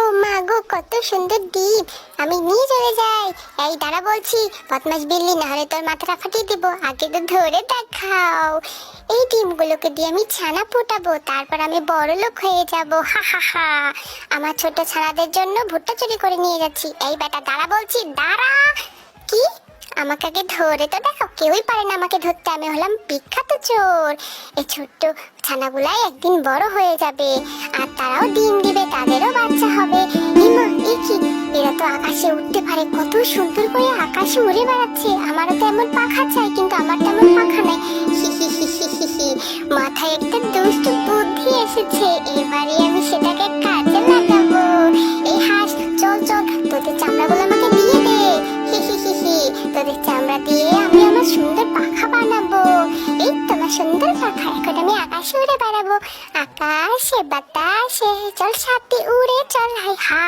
ও মা গো, কত সুন্দর ডিম! আমি নিয়ে চলে যাই। এই দাঁড়া বলছি, বদমাস বিল্লি, না হলে তোর মাথাটা ফাটিয়ে দিব। আগে তো ধরে দেখাও। এই ডিমগুলোকে দিয়ে আমি ছানা ফোটাবো, তারপর আমি বড় লোক হয়ে যাব। হা হা হা। আমার ছোট ছানাদের জন্য ভুট্টা চুরি করে নিয়ে যাচ্ছি। এই বেটা দাঁড়া বলছি, দাঁড়া। কি? আমাকে আগে ধরে তো দেখো, কেউই পারে না আমাকে ধরতে। আমি হলাম বিখ্যাত চোর। এই ছোট্ট ছানাগুলাই একদিন বড় হয়ে যাবে, আর তারাও ডিম দিবে, তাদেরও বাচ্চা হবে। ইমা, এ কি! এরা তো আকাশে উঠতে পারে, কত সুন্দর করে আকাশে উড়ে বেড়াচ্ছে। আমারও তো এমন পাখা চাই, কিন্তু আমার তেমন পাখা নাই। হি হি হি হি হি হি। মাথায় একটা দুষ্ট বুদ্ধি এসেছে, এবারে আমি সেটাকে কাজে লাগাবো। এই হাঁস, চল চল, তোদের চামড়াগুলো আমাকে দিয়ে দে। হি হি হি হি। তোদের চামড়া দিয়ে আমি আমার সুন্দর পাখা বানাবো। এই তোমার সুন্দর পাখা, এখন আমি আকাশে উড়ে বেড়াবো। আকাশে বাতাসে চল, সাথে উড়ে চল, হাই হা।